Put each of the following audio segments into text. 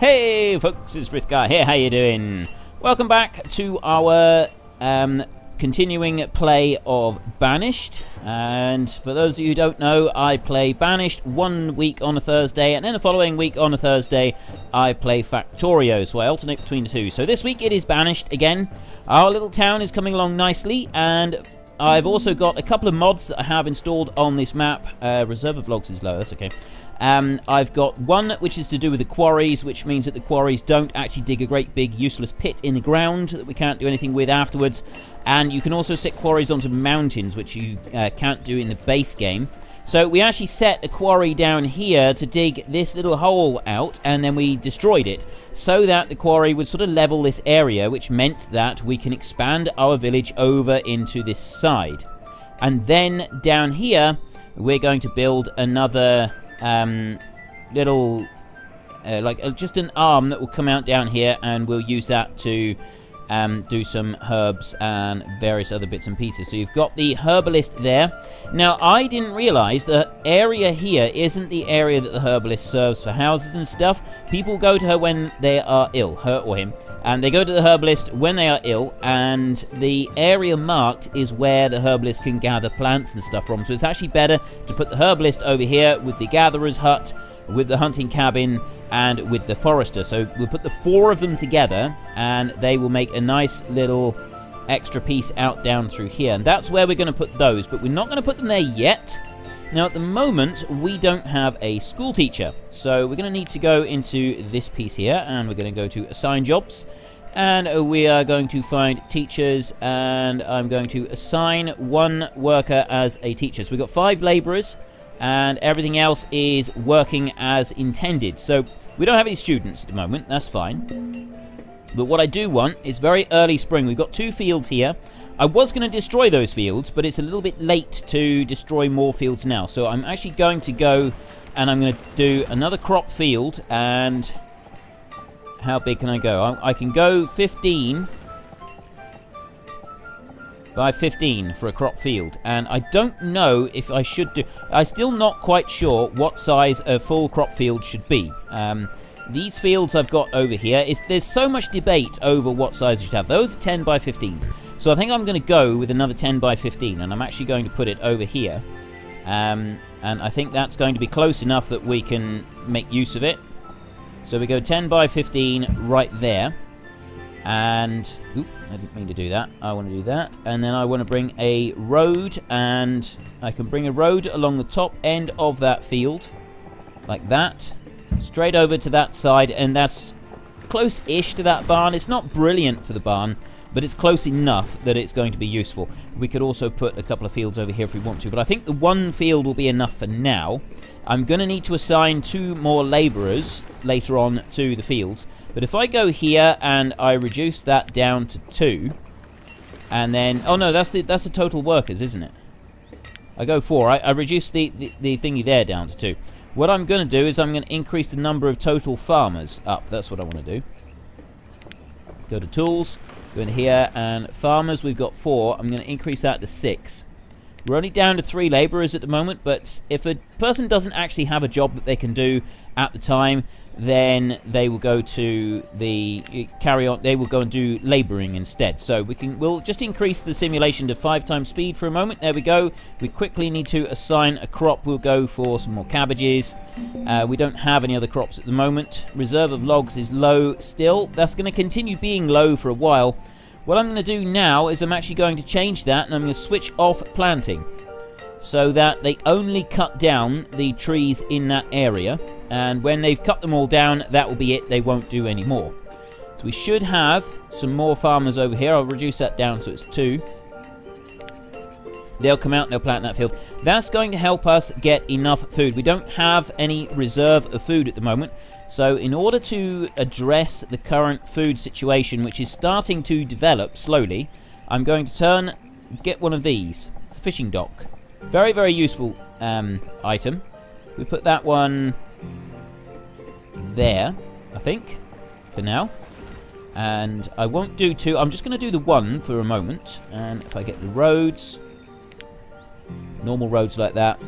Hey folks, it's Frithgar here, how you doing? Welcome back to our continuing play of Banished. And for those of you who don't know, I play Banished 1 week on a Thursday, and then the following week on a Thursday I play Factorio, so I alternate between the two. So this week it is Banished again. Our little town is coming along nicely, and I've also got a couple of mods that I have installed on this map. Reserve of logs is low, that's okay. I've got one which is to do with the quarries, which means that the quarries don't actually dig a great big useless pit in the ground that we can't do anything with afterwards. And you can also set quarries onto mountains, which you can't do in the base game. So we actually set a quarry down here to dig this little hole out, and then we destroyed it so that the quarry would sort of level this area, which meant that we can expand our village over into this side. And then down here we're going to build another little just an arm that will come out down here, and we'll use that to do some herbs and various other bits and pieces. So you've got the herbalist there. Now I didn't realize the area here isn't the area that the herbalist serves for houses and stuff. People go to her when they are ill, her or him, and they go to the herbalist when they are ill, and the area marked is where the herbalist can gather plants and stuff from. So it's actually better to put the herbalist over here with the gatherer's hut, with the hunting cabin, and with the forester. So we'll put the four of them together, and they will make a nice little extra piece out down through here. And that's where we're going to put those, but we're not going to put them there yet. Now at the moment we don't have a school teacher, so we're going to need to go into this piece here, and we're going to go to assign jobs, and we are going to find teachers, and I'm going to assign one worker as a teacher. So we've got 5 laborers, and everything else is working as intended. So we don't have any students at the moment, that's fine. But what I do want is very early spring. We've got 2 fields here. I was going to destroy those fields, but it's a little bit late to destroy more fields now. So I'm actually going to go, and I'm going to do another crop field. And how big can I go? I can go 15 by 15 for a crop field, and I don't know if I should do. I'm still not quite sure what size a full crop field should be. These fields I've got over here, there's so much debate over what size you should have. Those are 10 by 15s, so I think I'm going to go with another 10 by 15, and I'm actually going to put it over here, and I think that's going to be close enough that we can make use of it. So we go 10 by 15 right there. And oop, I didn't mean to do that. I want to do that, and then I want to bring a road, and I can bring a road along the top end of that field like that, straight over to that side, and that's close-ish to that barn. It's not brilliant for the barn, but it's close enough that it's going to be useful. We could also put a couple of fields over here if we want to, but I think the 1 field will be enough for now. I'm going to need to assign 2 more laborers later on to the fields. But if I go here and I reduce that down to 2, and then, oh no, that's the total workers, isn't it? I go 4. I reduce the thingy there down to 2. What I'm going to do is I'm going to increase the number of total farmers up. That's what I want to do. Go to tools, go in here, and farmers, we've got 4. I'm going to increase that to 6. We're only down to 3 laborers at the moment, but if a person doesn't actually have a job that they can do at the time, then they will go to they will go and do laboring instead. So we'll just increase the simulation to 5 times speed for a moment. There we go. We quickly need to assign a crop. We'll go for some more cabbages. We don't have any other crops at the moment. Reserve of logs is low still. That's going to continue being low for a while. What I'm going to do now is I'm actually going to change that, and I'm going to switch off planting so that they only cut down the trees in that area, and when they've cut them all down, that will be it. They won't do any more. So we should have some more farmers over here. I'll reduce that down so it's 2. They'll come out and they'll plant that field. That's going to help us get enough food. We don't have any reserve of food at the moment. So in order to address the current food situation, which is starting to develop slowly, I'm going to get one of these. It's a fishing dock. Very, very useful item. We put that one there, I think, for now. And I won't do 2. I'm just going to do the 1 for a moment. And if I get the roads, normal roads like that,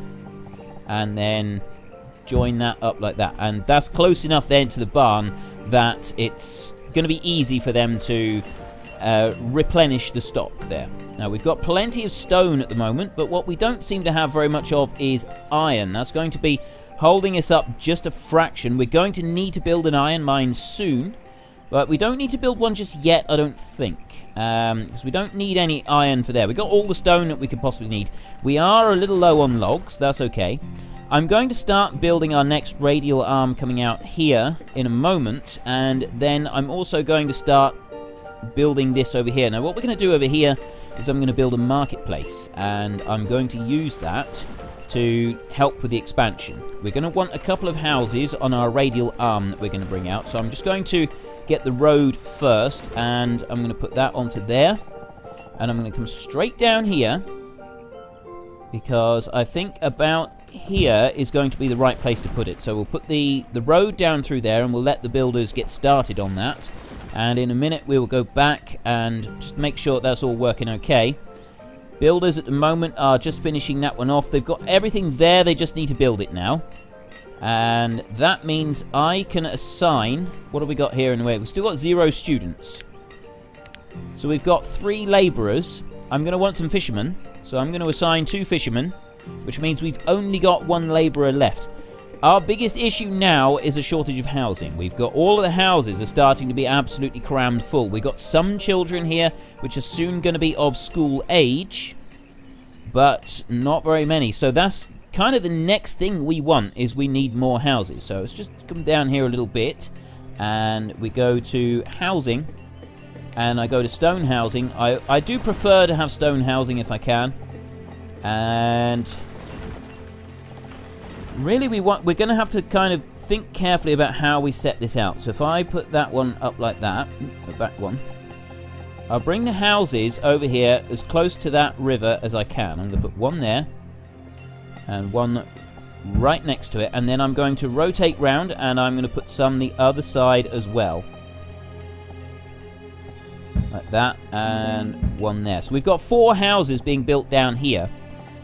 and then join that up like that, and that's close enough then to the barn that it's going to be easy for them to replenish the stock there. Now, we've got plenty of stone at the moment, but what we don't seem to have very much of is iron. That's going to be holding us up just a fraction. We're going to need to build an iron mine soon, but we don't need to build one just yet, I don't think, because we don't need any iron for there. We've got all the stone that we could possibly need. We are a little low on logs, that's okay. I'm going to start building our next radial arm coming out here in a moment, and then I'm also going to start building this over here. Now, what we're going to do over here is I'm going to build a marketplace, and I'm going to use that to help with the expansion. We're going to want a couple of houses on our radial arm that we're going to bring out, so I'm just going to get the road first, and I'm going to put that onto there, and I'm going to come straight down here, because I think about here is going to be the right place to put it. So we'll put the road down through there, and we'll let the builders get started on that, and in a minute we will go back and just make sure that's all working okay. Builders at the moment are just finishing that one off. They've got everything there, they just need to build it now. And that means I can assign... What have we got here in the way? We've still got 0 students. So we've got 3 labourers. I'm going to want some fishermen. So I'm going to assign 2 fishermen, which means we've only got 1 labourer left. Our biggest issue now is a shortage of housing. We've got all of the houses are starting to be absolutely crammed full. We've got some children here, which are soon going to be of school age, but not very many. So that's kind of the next thing we want, is we need more houses. So let's just come down here a little bit, and we go to housing, and I go to stone housing. I do prefer to have stone housing if I can, and really we're going to have to kind of think carefully about how we set this out. So if I put that one up like that, the back one, I'll bring the houses over here as close to that river as I can. I'm going to put one there and one right next to it, and then I'm going to rotate round, and I'm going to put some the other side as well, like that, and one there. So we've got 4 houses being built down here,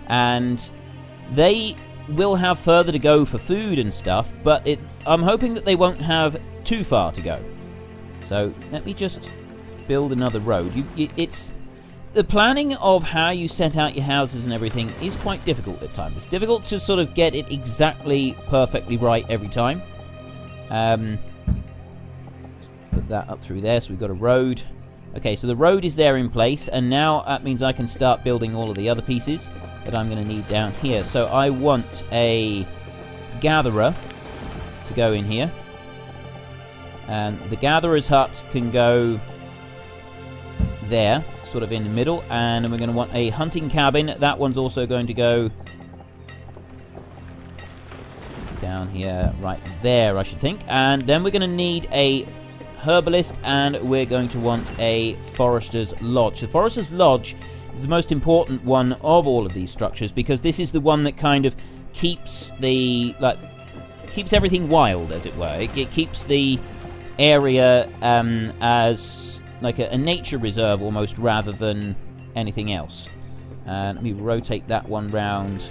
and they will have further to go for food and stuff, but I'm hoping that they won't have too far to go. So let me just build another road. It's the planning of how you set out your houses and everything is quite difficult at times. It's difficult to sort of get it exactly perfectly right every time. Put that up through there, so we've got a road. Okay, so the road is there in place, and now that means I can start building all of the other pieces that I'm going to need down here. So I want a gatherer to go in here, and the gatherer's hut can go there, sort of in the middle, and we're going to want a hunting cabin. That one's also going to go down here, right there, I should think. And then we're going to need a herbalist, and we're going to want a forester's lodge. The forester's lodge is the most important one of all of these structures, because this is the one that kind of keeps the keeps everything wild, as it were. It keeps the area as like a nature reserve almost, rather than anything else. And let me rotate that one round.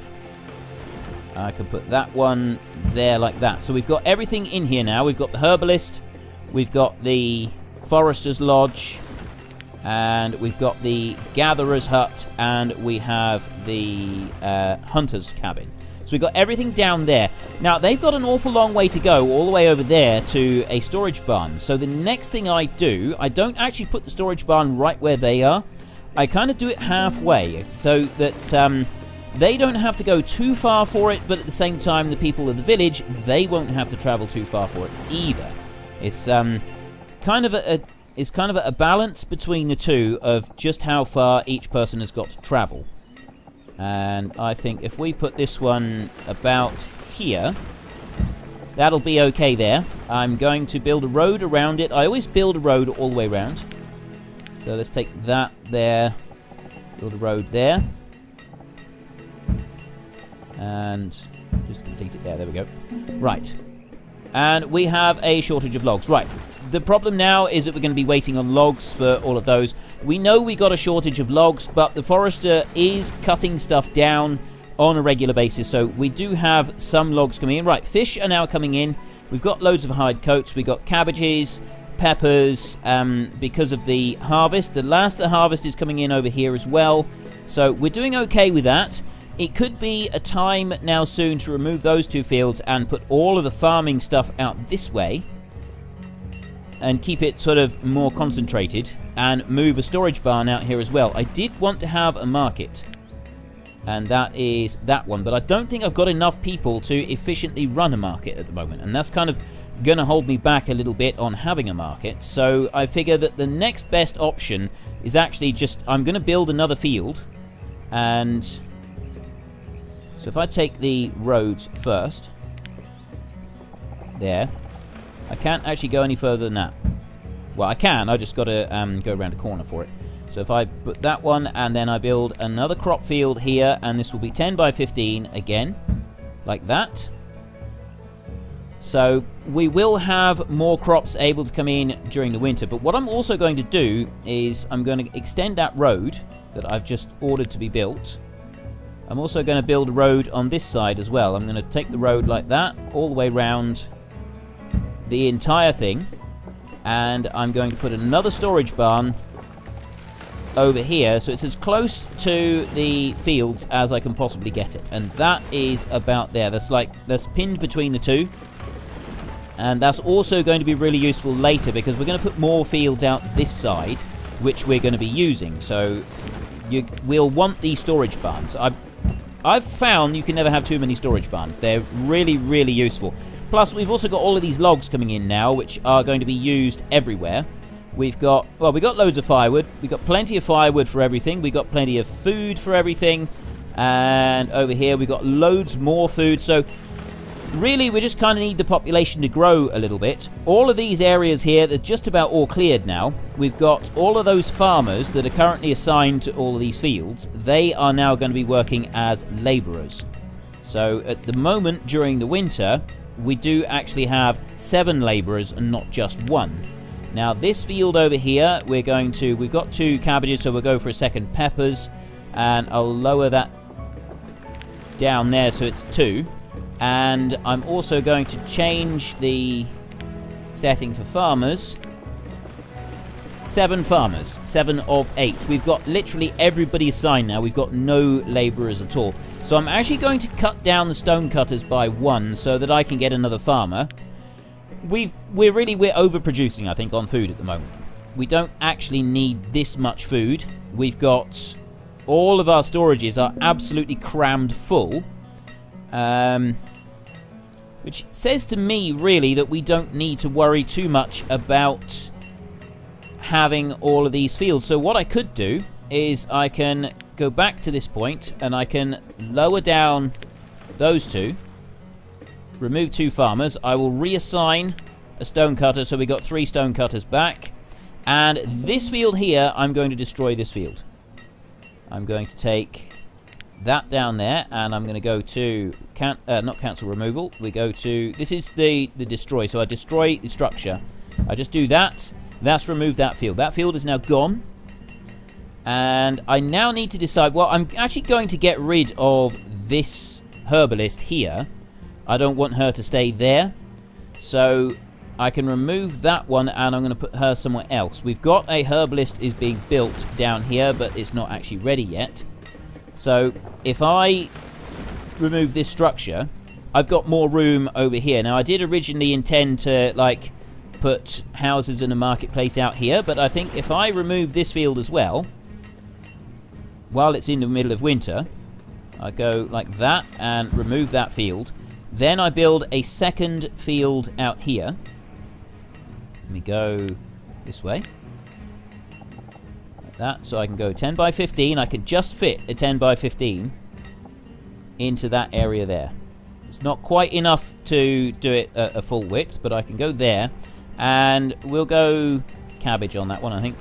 I can put that one there like that. So we've got everything in here now. We've got the herbalist, we've got the forester's lodge, and we've got the gatherer's hut, and we have the hunter's cabin. So we've got everything down there. Now, they've got an awful long way to go, all the way over there to a storage barn. So the next thing I do, I don't actually put the storage barn right where they are. I kind of do it halfway, so that they don't have to go too far for it, but at the same time, the people of the village, they won't have to travel too far for it either. It's kind of a balance between the two of just how far each person has got to travel. And I think if we put this one about here, that'll be okay there. I'm going to build a road around it. I always build a road all the way around. So let's take that there, build a road there, and just complete it there. There we go. Right. And we have a shortage of logs. Right. The problem now is that we're going to be waiting on logs for all of those. We know we got a shortage of logs, but the forester is cutting stuff down on a regular basis, so we do have some logs coming in. Right, fish are now coming in. We've got loads of hide coats. We've got cabbages, peppers, because of the harvest. The last of the harvest is coming in over here as well. So we're doing okay with that. It could be a time now soon to remove those 2 fields and put all of the farming stuff out this way. And keep it sort of more concentrated. And move a storage barn out here as well. I did want to have a market. And that is that one. But I don't think I've got enough people to efficiently run a market at the moment. And that's kind of going to hold me back a little bit on having a market. So I figure that the next best option is actually just... I'm going to build another field. And... so if I take the roads first... there... I can't actually go any further than that. Well, I can. I just got to go around a corner for it. So if I put that one, and then I build another crop field here, and this will be 10 by 15 again, like that. So we will have more crops able to come in during the winter. But what I'm also going to do is I'm going to extend that road that I've just ordered to be built. I'm also going to build a road on this side as well. I'm going to take the road like that, all the way around the entire thing, and I'm going to put another storage barn over here, so it's as close to the fields as I can possibly get it, and that is about there. That's pinned between the two, and that's also going to be really useful later because we're going to put more fields out this side, which we're going to be using. So we'll want these storage barns. I've found you can never have too many storage barns. They're really, really useful. Plus, we've also got all of these logs coming in now, which are going to be used everywhere. We've got loads of firewood. We've got plenty of firewood for everything. We've got plenty of food for everything. And over here, we've got loads more food. So, really, we just kind of need the population to grow a little bit. All of these areas here, they're just about all cleared now. We've got all of those farmers that are currently assigned to all of these fields. They are now going to be working as labourers. So, at the moment, during the winter... we do actually have 7 labourers and not just 1. Now this field over here, we've got 2 cabbages, so we'll go for a second peppers, and I'll lower that down there so it's 2. And I'm also going to change the setting for farmers. 7 farmers, 7 of 8. We've got literally everybody assigned now. We've got no labourers at all. So I'm actually going to cut down the stone cutters by 1 so that I can get another farmer. We're overproducing, I think, on food at the moment. We don't actually need this much food. We've got all of our storages are absolutely crammed full. Which says to me, really, that we don't need to worry too much about having all of these fields. So what I could do is I can go back to this point and I can lower down those 2, remove 2 farmers. I will reassign a stone cutter, so we got 3 stone cutters back. And this field here, I'm going to destroy this field. I'm going to take that down there, and I'm going to go to not cancel removal. We go to, this is the destroy, so I destroy the structure. I just do that. That's removed that field. That field is now gone. And I now need to decide, well, I'm actually going to get rid of this herbalist here. I don't want her to stay there. So I can remove that one, and I'm going to put her somewhere else. We've got a herbalist is being built down here, but it's not actually ready yet. So if I remove this structure, I've got more room over here. Now, I did originally intend to, like, put houses in a marketplace out here, but I think if I remove this field as well, while it's in the middle of winter, I go like that and remove that field. Then I build a second field out here. Let me go this way. Like that. So I can go 10 by 15. I can just fit a 10 by 15 into that area there. It's not quite enough to do it a full width, but I can go there. And we'll go cabbage on that one, I think.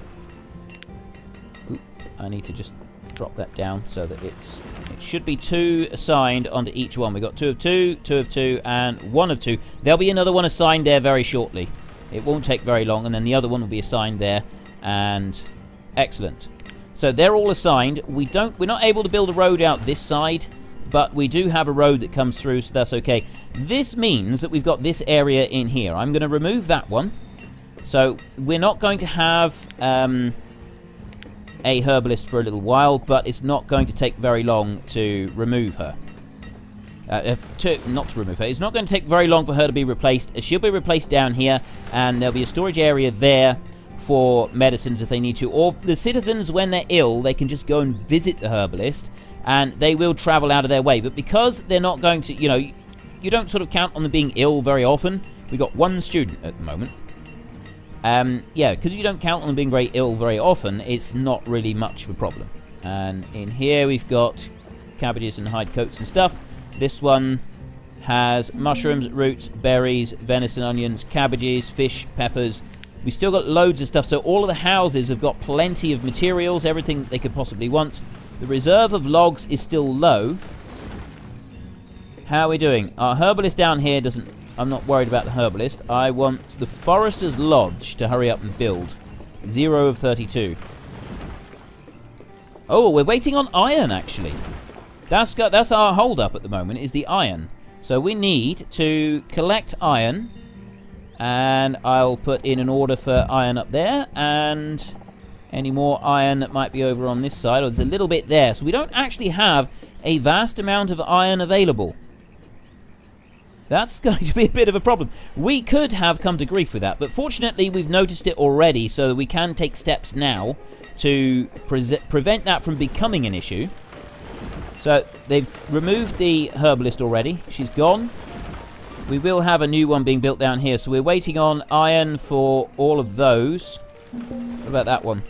Oop, I need to just drop that down so that it should be 2 assigned onto each one. We've got 2 of 2, 2 of 2, and 1 of 2. There'll be another one assigned there very shortly. It won't take very long, and then the other one will be assigned there. And excellent. So they're all assigned. We're not able to build a road out this side, but we do have a road that comes through, so that's okay. This means that we've got this area in here. I'm going to remove that one. So we're not going to have a herbalist for a little while, but it's not going to take very long to remove her. Not to remove her. It's not going to take very long for her to be replaced. She'll be replaced down here, and there'll be a storage area there for medicines if they need to. Or the citizens, when they're ill, they can just go and visit the herbalist, and they will travel out of their way. But because they're not going to, you know, you don't sort of count on them being ill very often. We've got one student at the moment. Yeah, because you don't count on them being very ill very often, it's not really much of a problem. And in here we've got cabbages and hide coats and stuff. This one has mushrooms, roots, berries, venison, onions, cabbages, fish, peppers. We still got loads of stuff, so all of the houses have got plenty of materials, everything they could possibly want. The reserve of logs is still low. How are we doing? Our herbalist down here doesn't... I'm not worried about the herbalist. I want the forester's lodge to hurry up and build. 0 of 32. Oh, we're waiting on iron, actually. That's our hold-up at the moment, is the iron. So we need to collect iron. And I'll put in an order for iron up there. And any more iron that might be over on this side. Oh, there's a little bit there. So we don't actually have a vast amount of iron available. That's going to be a bit of a problem. We could have come to grief with that, but fortunately we've noticed it already, so we can take steps now to prevent that from becoming an issue. So they've removed the herbalist already. She's gone. We will have a new one being built down here, so we're waiting on iron for all of those. What about that one?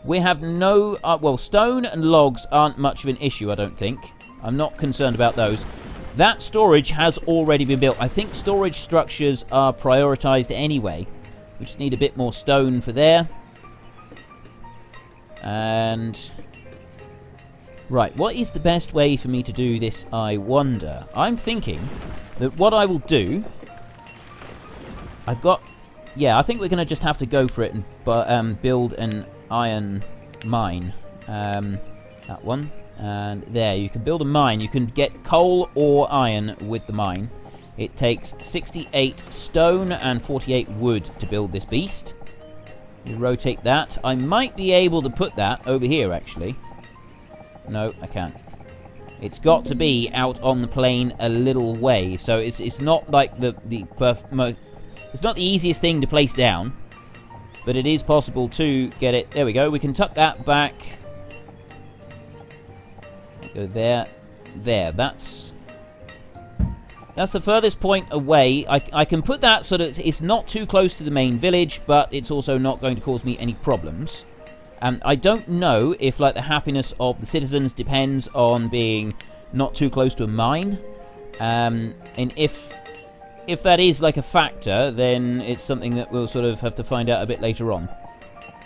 We have no... well, stone and logs aren't much of an issue, I don't think. I'm not concerned about those. That storage has already been built. I think storage structures are prioritized anyway. We just need a bit more stone for there. And... right, what is the best way for me to do this, I wonder? I'm thinking that what I will do... I've got... yeah, I think we're going to just have to go for it and build an iron mine. That one. And there, you can build a mine. You can get coal or iron with the mine. It takes 68 stone and 48 wood to build this beast. You rotate that. I might be able to put that over here, actually. No, I can't. It's got to be out on the plain a little way. So it's not like it's not the easiest thing to place down. But it is possible to get it. There we go. We can tuck that back. Go there. There. That's the furthest point away. I can put that so that it's not too close to the main village, but it's also not going to cause me any problems. I don't know if like the happiness of the citizens depends on being not too close to a mine. And if that is like a factor, then it's something that we'll sort of have to find out a bit later on.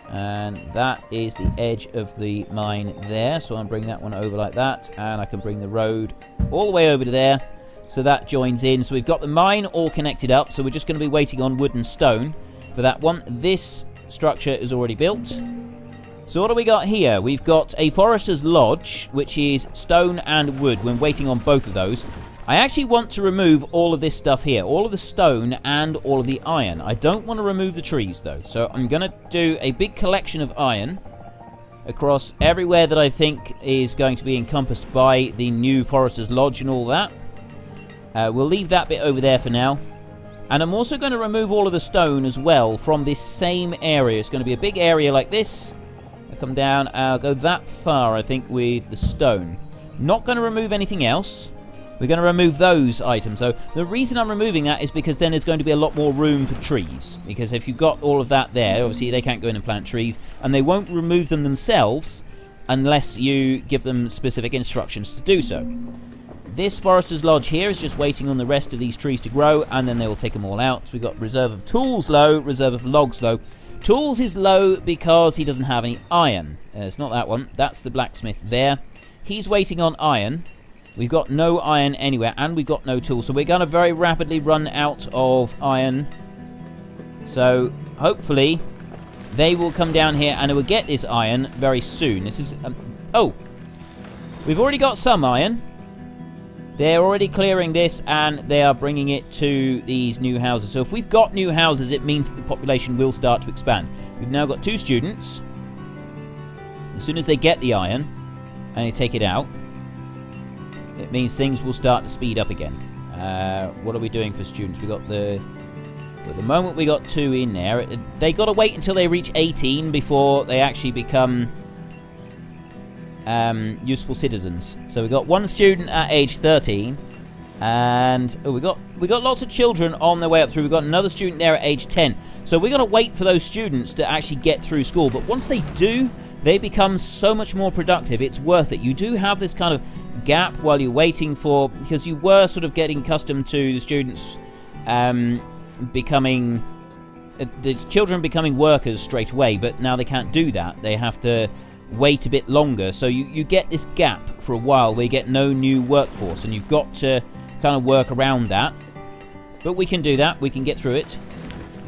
And that is the edge of the mine there. So I'll bring that one over like that. And I can bring the road all the way over to there. So that joins in. So we've got the mine all connected up. So we're just going to be waiting on wood and stone for that one. This structure is already built. So what do we got here? We've got a forester's lodge, which is stone and wood. We're waiting on both of those. I actually want to remove all of this stuff here. All of the stone and all of the iron. I don't want to remove the trees, though. So I'm going to do a big collection of iron across everywhere that I think is going to be encompassed by the new forester's lodge and all that. We'll leave that bit over there for now. And I'm also going to remove all of the stone as well from this same area. It's going to be a big area like this. I'll come down. I'll go that far, I think, with the stone. Not going to remove anything else. We're going to remove those items. So the reason I'm removing that is because then there's going to be a lot more room for trees. Because if you've got all of that there, obviously they can't go in and plant trees. And they won't remove them themselves unless you give them specific instructions to do so. This forester's lodge here is just waiting on the rest of these trees to grow. And then they will take them all out. So we've got reserve of tools low, reserve of logs low. Tools is low because he doesn't have any iron. It's not that one. That's the blacksmith there. He's waiting on iron. We've got no iron anywhere, and we've got no tools. So we're going to very rapidly run out of iron. So hopefully they will come down here and we'll get this iron very soon. This is... oh! We've already got some iron. They're already clearing this, and they are bringing it to these new houses. So if we've got new houses, it means that the population will start to expand. We've now got 2 students. As soon as they get the iron and they take it out, it means things will start to speed up again. What are we doing for students? We got at the moment we got 2 in there. They got to wait until they reach 18 before they actually become useful citizens. So we got 1 student at age 13, and we got lots of children on their way up through. We've got another student there at age 10. So we're going to wait for those students to actually get through school. But once they do, they become so much more productive. It's worth it. You do have this kind of gap while you're waiting for, because you were sort of getting accustomed to the students becoming, the children becoming workers straight away, but now they can't do that. They have to wait a bit longer, so you get this gap for a while where you get no new workforce, and you've got to kind of work around that. But we can do that. We can get through it.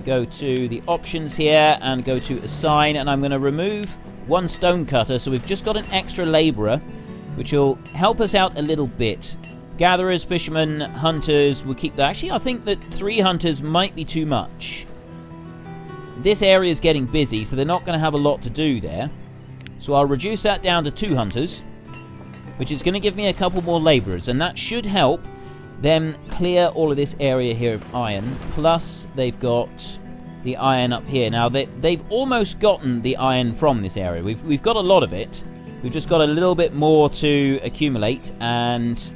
Go to the options here and go to assign, and I'm going to remove 1 stone cutter, so we've just got an extra labourer, which will help us out a little bit. Gatherers, fishermen, hunters, we'll keep that. Actually, I think that 3 hunters might be too much. This area is getting busy, so they're not going to have a lot to do there. So I'll reduce that down to 2 hunters, which is going to give me a couple more labourers, and that should help them clear all of this area here of iron. Plus, they've got the iron up here. Now, they've almost gotten the iron from this area. We've got a lot of it. We've just got a little bit more to accumulate, and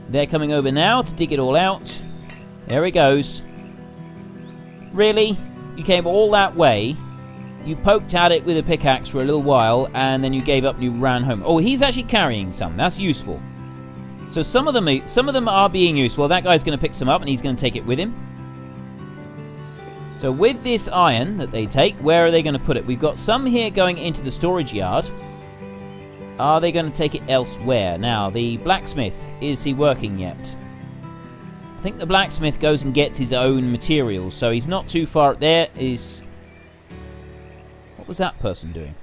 they're coming over now to dig it all out. There he goes. Really? You came all that way? You poked at it with a pickaxe for a little while, and then you gave up and you ran home. Oh, he's actually carrying some. That's useful. So some of them are being useful. That guy's going to pick some up, and he's going to take it with him. So with this iron that they take, where are they going to put it? We've got some here going into the storage yard. Are they going to take it elsewhere? Now, the blacksmith, is he working yet? I think the blacksmith goes and gets his own materials, so he's not too far. There is... What was that person doing?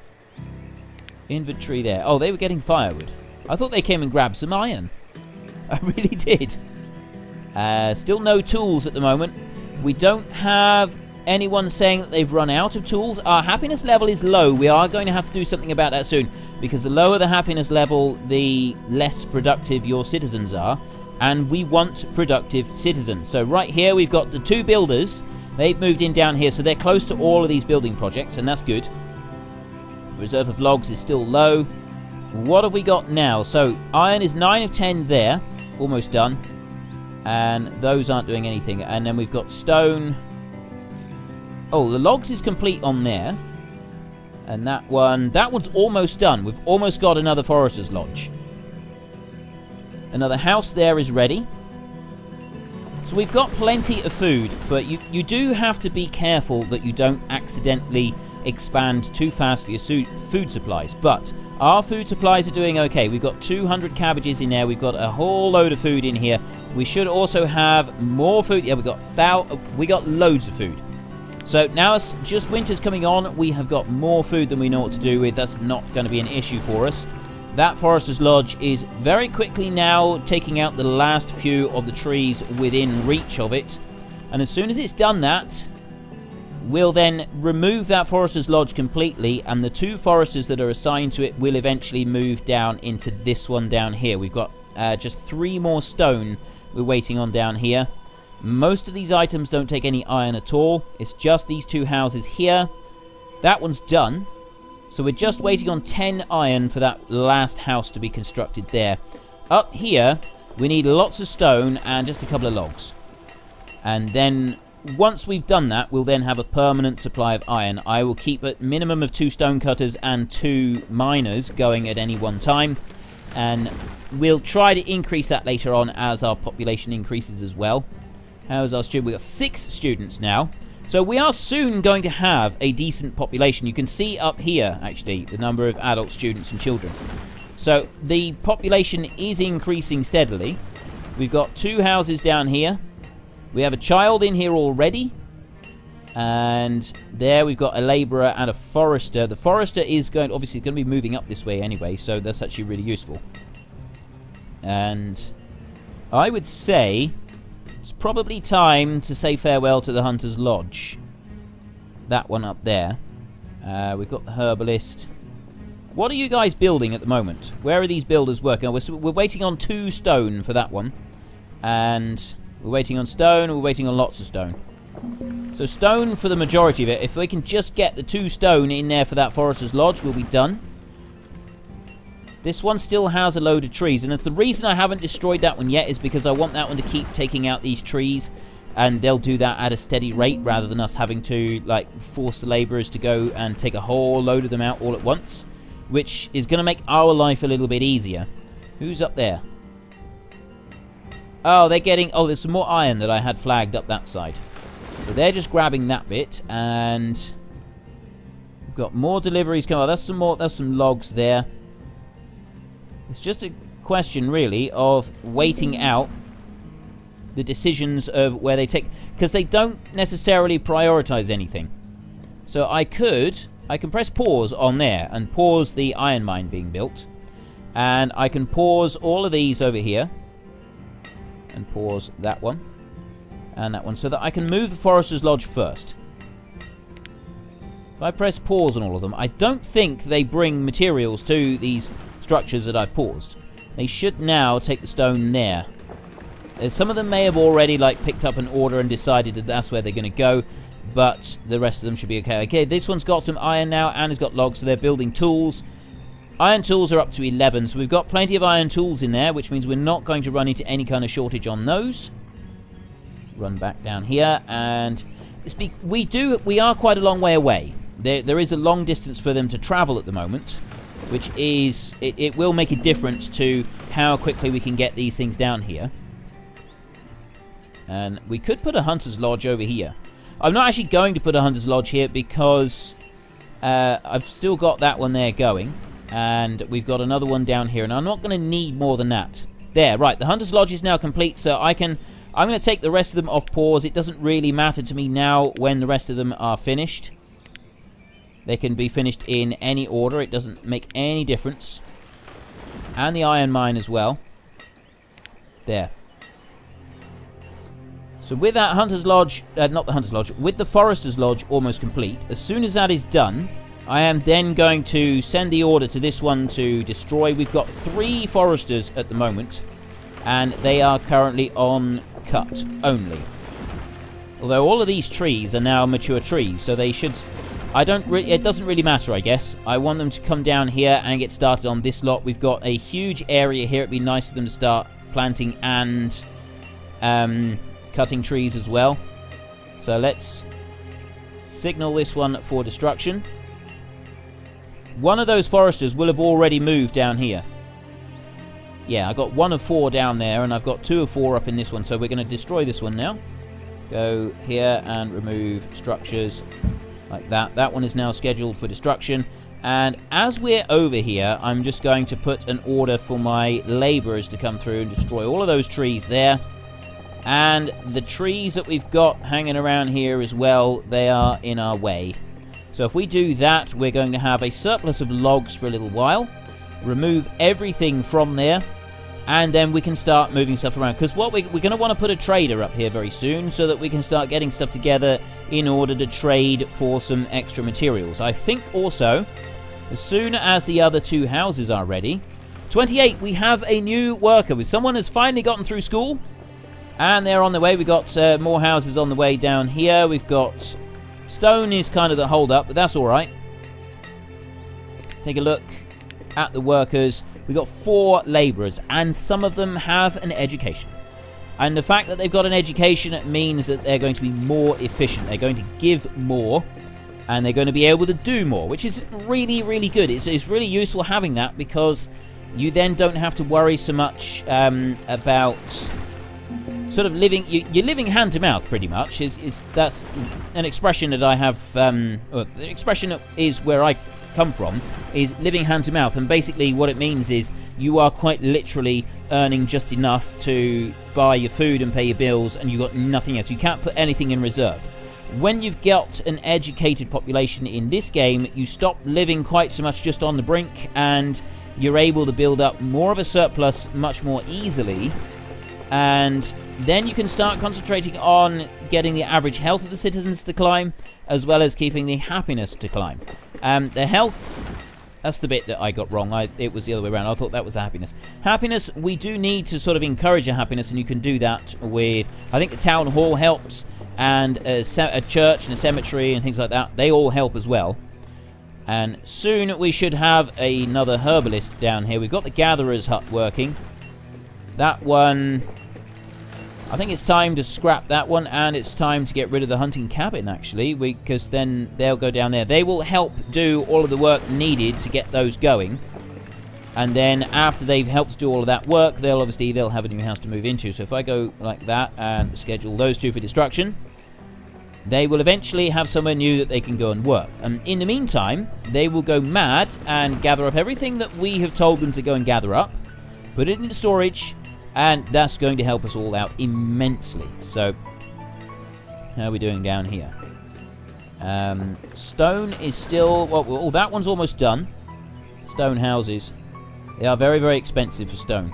Inventory there. Oh, they were getting firewood. I thought they came and grabbed some iron. I really did. Still no tools at the moment. We don't have anyone saying that they've run out of tools. Our happiness level is low. We are going to have to do something about that soon, because the lower the happiness level, the less productive your citizens are, and we want productive citizens. So right here we've got the 2 builders. They've moved in down here, so they're close to all of these building projects, and that's good. Reserve of logs is still low. What have we got now? So iron is 9 of 10 there, almost done, and those aren't doing anything. And then we've got stone. Oh, the logs is complete on there. And that one's almost done. We've almost got another forester's lodge. Another house there is ready. So we've got plenty of food. For you do have to be careful that you don't accidentally expand too fast for your food supplies. But our food supplies are doing okay. We've got 200 cabbages in there. We've got a whole load of food in here. We should also have more food. Yeah, we got loads of food. So now it's just winter's coming on, we have got more food than we know what to do with. That's not going to be an issue for us. That forester's lodge is very quickly now taking out the last few of the trees within reach of it. And as soon as it's done that, we'll then remove that forester's lodge completely, and the 2 foresters that are assigned to it will eventually move down into this one down here. We've got just 3 more stone we're waiting on down here. Most of these items don't take any iron at all. It's just these 2 houses here. That one's done. So we're just waiting on 10 iron for that last house to be constructed there. Up here, we need lots of stone and just a couple of logs. And then once we've done that, we'll then have a permanent supply of iron. I will keep a minimum of 2 stone cutters and 2 miners going at any one time. And we'll try to increase that later on as our population increases as well. How's our student? We've got 6 students now. So we are soon going to have a decent population. You can see up here, actually, the number of adult students and children. So the population is increasing steadily. We've got 2 houses down here. We have a child in here already. And there we've got a labourer and a forester. The forester is obviously going to be moving up this way anyway, so that's actually really useful. And I would say it's probably time to say farewell to the Hunter's Lodge. That one up there. We've got the herbalist. What are you guys building at the moment? Where are these builders working? We're waiting on 2 stone for that one. And we're waiting on stone, and we're waiting on lots of stone. So stone for the majority of it. If we can just get the 2 stone in there for that Forester's Lodge, we'll be done. This one still has a load of trees, and the reason I haven't destroyed that one yet is because I want that one to keep taking out these trees, and they'll do that at a steady rate rather than us having to like force the labourers to go and take a whole load of them out all at once, which is going to make our life a little bit easier. Who's up there? Oh, they're getting... Oh, there's some more iron that I had flagged up that side. So they're just grabbing that bit, and we've got more deliveries coming. Oh, there's some logs there. It's just a question, really, of waiting out the decisions of where they take... Because they don't necessarily prioritize anything. So I can press pause on there and pause the iron mine being built. And I can pause all of these over here. And pause that one. And that one. So that I can move the Forester's Lodge first. If I press pause on all of them, I don't think they bring materials to these structures that I've paused. They should now take the stone there. Some of them may have already like picked up an order and decided that that's where they're going to go. But the rest of them should be okay. Okay, this one's got some iron now and has got logs, so they're building tools. Iron tools are up to 11, so we've got plenty of iron tools in there, which means we're not going to run into any kind of shortage on those. Run back down here, and we are quite a long way away. There is a long distance for them to travel at the moment, which is it will make a difference to how quickly we can get these things down here. And we could put a Hunter's Lodge over here. I'm not actually going to put a Hunter's Lodge here because I've still got that one there going. And we've got another one down here. And I'm not going to need more than that. There, right. The Hunter's Lodge is now complete. So I'm going to take the rest of them off pause. It doesn't really matter to me now when the rest of them are finished. They can be finished in any order. It doesn't make any difference. And the iron mine as well. There. So with that Hunter's Lodge, not the Hunter's Lodge, with the Forester's Lodge almost complete, as soon as that is done, I am then going to send the order to this one to destroy. We've got 3 foresters at the moment, and they are currently on cut only. Although all of these trees are now mature trees, so they should... it doesn't really matter, I guess. I want them to come down here and get started on this lot. We've got a huge area here. It'd be nice for them to start planting and cutting trees as well. So let's signal this one for destruction. One of those foresters will have already moved down here. Yeah, I got 1 of 4 down there, and I've got 2 of 4 up in this one, so we're going to destroy this one now. Go here and remove structures like that. That one is now scheduled for destruction. And as we're over here, I'm just going to put an order for my labourers to come through and destroy all of those trees there. And the trees that we've got hanging around here as well, they are in our way. So if we do that, we're going to have a surplus of logs for a little while. Remove everything from there. And then we can start moving stuff around. Because what we're going to want to put a trader up here very soon, so that we can start getting stuff together in order to trade for some extra materials. I think also, as soon as the other 2 houses are ready... 28, we have a new worker. Someone has finally gotten through school. And they're on the way. We've got more houses on the way down here. We've got... Stone is kind of the hold-up, but that's alright. Take a look at the workers. We've got 4 labourers, and some of them have an education. And the fact that they've got an education means that they're going to be more efficient. They're going to give more, and they're going to be able to do more, which is really, really good. It's really useful having that, because you then don't have to worry so much about... sort of living, you're living hand to mouth pretty much. That's an expression that I have. The expression that is where I come from is living hand to mouth, and basically what it means is you are quite literally earning just enough to buy your food and pay your bills, and you've got nothing else. You can't put anything in reserve. when you've got an educated population in this game, you stop living quite so much just on the brink, and you're able to build up more of a surplus much more easily. And then you can start concentrating on getting the average health of the citizens to climb, as well as keeping the happiness to climb. The health, that's the bit that I got wrong. It was the other way around. I thought that was the happiness. Happiness, we do need to sort of encourage a happiness, and you can do that with, I think the town hall helps, and a church and a cemetery and things like that. They all help as well. And soon we should have another herbalist down here. We've got the gatherer's hut working. That one, I think it's time to scrap that one, and it's time to get rid of the hunting cabin, actually, because then they'll go down there. They will help do all of the work needed to get those going. And then after they've helped do all of that work, they'll have a new house to move into. So if I go like that and schedule those two for destruction, they will eventually have somewhere new that they can go and work. And in the meantime, they will go mad and gather up everything that we have told them to go and gather up, put it into storage, and that's going to help us all out immensely. So, how are we doing down here? Stone is still... Well, that one's almost done. Stone houses. They are very, very expensive for stone.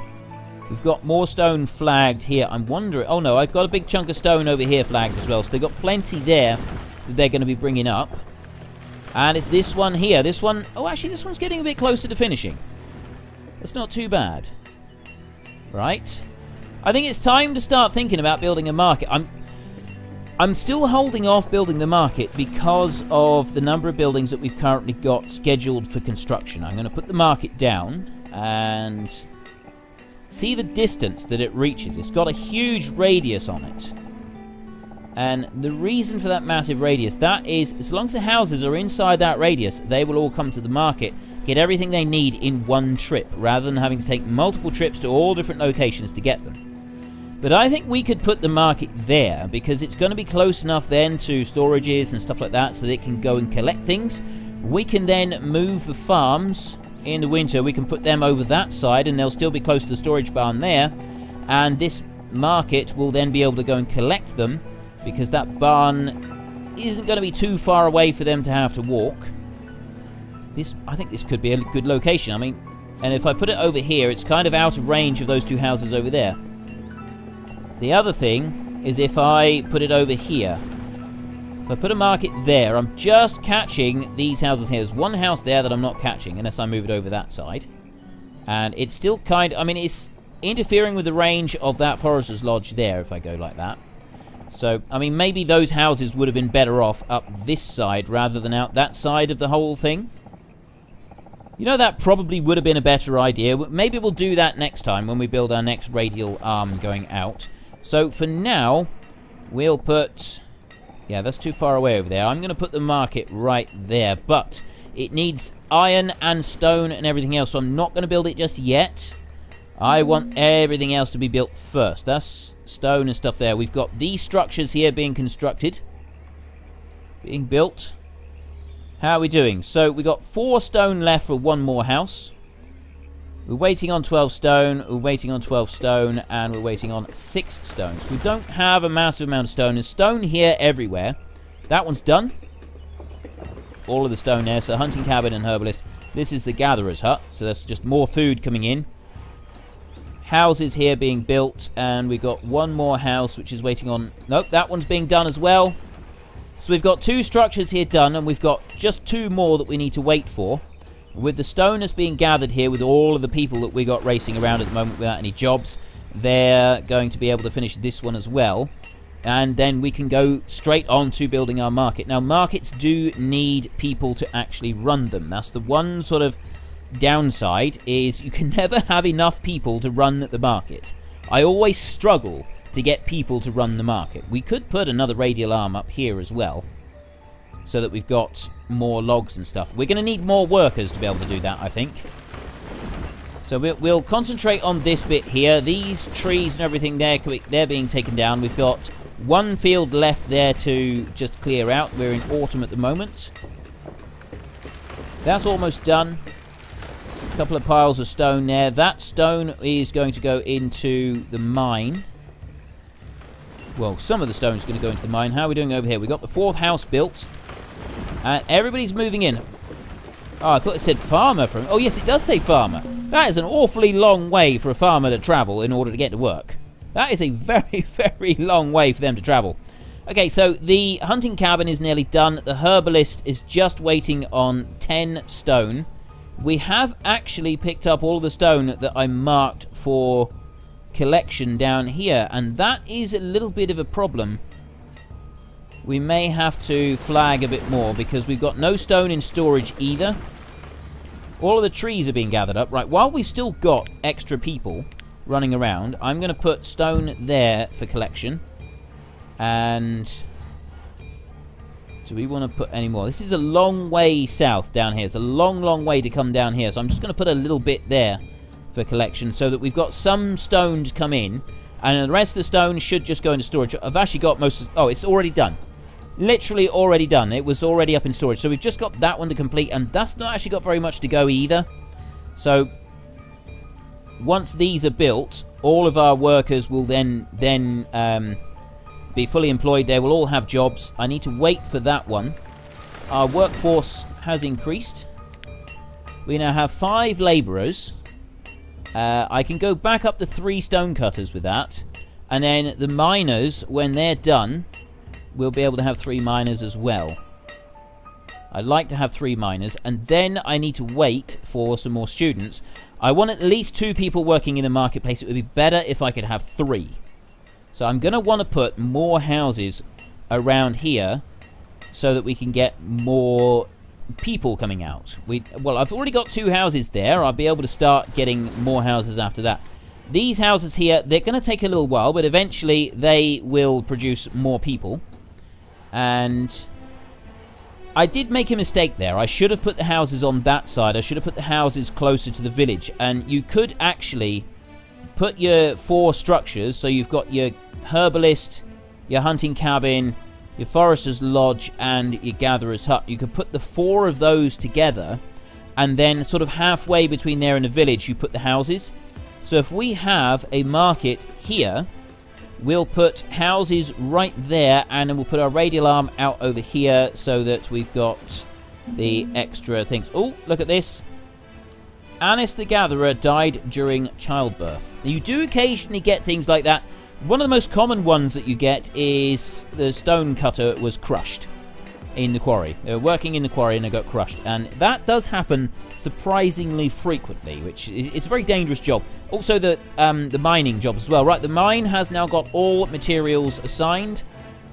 We've got more stone flagged here. I'm wondering... Oh, no, I've got a big chunk of stone over here flagged as well. So they've got plenty there that they're going to be bringing up. And it's this one here. This one... Oh, actually, this one's getting a bit closer to finishing. It's not too bad. Right. I think it's time to start thinking about building a market. I'm still holding off building the market because of the number of buildings that we've currently got scheduled for construction. I'm going to put the market down and see the distance that it reaches. It's got a huge radius on it. And the reason for that massive radius, that is, as long as the houses are inside that radius, they will all come to the market, get everything they need in one trip, rather than having to take multiple trips to all different locations to get them. But I think we could put the market there, because it's going to be close enough then to storages and stuff like that, so they can go and collect things. We can then move the farms in the winter. We can put them over that side, and they'll still be close to the storage barn there. And this market will then be able to go and collect them, because that barn isn't going to be too far away for them to have to walk. I think this could be a good location. I mean, and if I put it over here, it's kind of out of range of those two houses over there. The other thing is if I put it over here. If I put a market there, I'm just catching these houses here. There's one house there that I'm not catching unless I move it over that side. And it's still kind of... I mean, it's interfering with the range of that forester's lodge there if I go like that. So, I mean, maybe those houses would have been better off up this side rather than out that side of the whole thing. You know, that probably would have been a better idea. Maybe we'll do that next time when we build our next radial arm going out. So, for now, we'll put... Yeah, that's too far away over there. I'm going to put the market right there, but it needs iron and stone and everything else, so I'm not going to build it just yet. I want everything else to be built first. That's stone and stuff there. We've got these structures here being constructed, being built. How are we doing? So we've got 4 stone left for one more house. We're waiting on 12 stone, we're waiting on 12 stone, and we're waiting on 6 stones. We don't have a massive amount of stone. There's stone here everywhere. That one's done. All of the stone there. So hunting cabin and herbalist. This is the gatherer's hut. So that's just more food coming in. Houses here being built, and we've got one more house which is waiting on... Nope, that one's being done as well. So we've got 2 structures here done, and we've got just 2 more that we need to wait for. With the stone that's being gathered here, with all of the people that we got racing around at the moment without any jobs, they're going to be able to finish this one as well. And then we can go straight on to building our market. Now, markets do need people to actually run them. That's the one sort of downside, is you can never have enough people to run the market. I always struggle to get people to run the market. We could put another radial arm up here as well, so that we've got more logs and stuff. We're going to need more workers to be able to do that, I think. So we'll concentrate on this bit here. These trees and everything, they're being taken down. We've got 1 field left there to just clear out. We're in autumn at the moment. That's almost done. A couple of piles of stone there. That stone is going to go into the mine. Well, some of the stone's going to go into the mine. How are we doing over here? We've got the 4th house built. And everybody's moving in. Oh, I thought it said farmer. Oh, yes, it does say farmer. That is an awfully long way for a farmer to travel in order to get to work. That is a very, very long way for them to travel. Okay, so the hunting cabin is nearly done. The herbalist is just waiting on 10 stone. We have actually picked up all the stone that I marked for collection down here, and that is a little bit of a problem. We may have to flag a bit more because we've got no stone in storage either. All of the trees are being gathered up. Right, while we've still got extra people running around, I'm going to put stone there for collection. And do we want to put any more? This is a long way south down here. It's a long, long way to come down here. So I'm just going to put a little bit there for collection so that we've got some stone to come in. And the rest of the stone should just go into storage. I've actually got most of... Oh, it's already done. Literally already done. It was already up in storage. So we've just got that one to complete. And that's not actually got very much to go either. So once these are built, all of our workers will then be fully employed. They will all have jobs. I need to wait for that one. Our workforce has increased. We now have 5 labourers. I can go back up to 3 stonecutters with that. And then the miners, when they're done, we'll be able to have 3 miners as well. I'd like to have 3 miners. And then I need to wait for some more students. I want at least 2 people working in the marketplace. It would be better if I could have 3. So I'm going to want to put more houses around here so that we can get more people coming out. Well, I've already got 2 houses there. I'll be able to start getting more houses after that. These houses here, they're going to take a little while, but eventually they will produce more people. And I did make a mistake there. I should have put the houses on that side. I should have put the houses closer to the village. And you could actually put your 4 structures, so you've got your herbalist, your hunting cabin, your forester's lodge, and your gatherer's hut. You could put the 4 of those together, and then sort of halfway between there and the village, you put the houses. So if we have a market here, we'll put houses right there, and then we'll put our radial arm out over here so that we've got the extra things. Oh, look at this. Anis the Gatherer died during childbirth. You do occasionally get things like that. One of the most common ones that you get is the stone cutter was crushed in the quarry. They were working in the quarry and they got crushed. And that does happen surprisingly frequently, which is a very dangerous job. Also the mining job as well. Right, the mine has now got all materials assigned,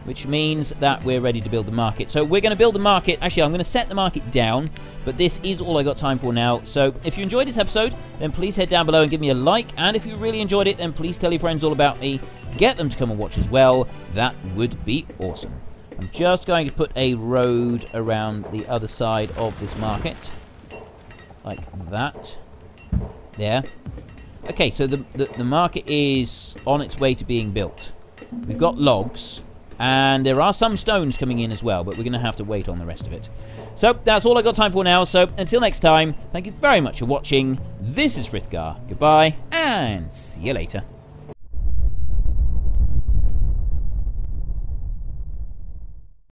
which means that we're ready to build the market. So we're going to build the market. Actually, I'm going to set the market down, but this is all I got time for now. So if you enjoyed this episode, then please head down below and give me a like. And if you really enjoyed it, then please tell your friends all about me. Get them to come and watch as well. That would be awesome. I'm just going to put a road around the other side of this market. Like that. There. Okay, so the market is on its way to being built. We've got logs. And there are some stones coming in as well, but we're going to have to wait on the rest of it. So that's all I got time for now. So until next time, thank you very much for watching. This is Frithgar. Goodbye, and see you later.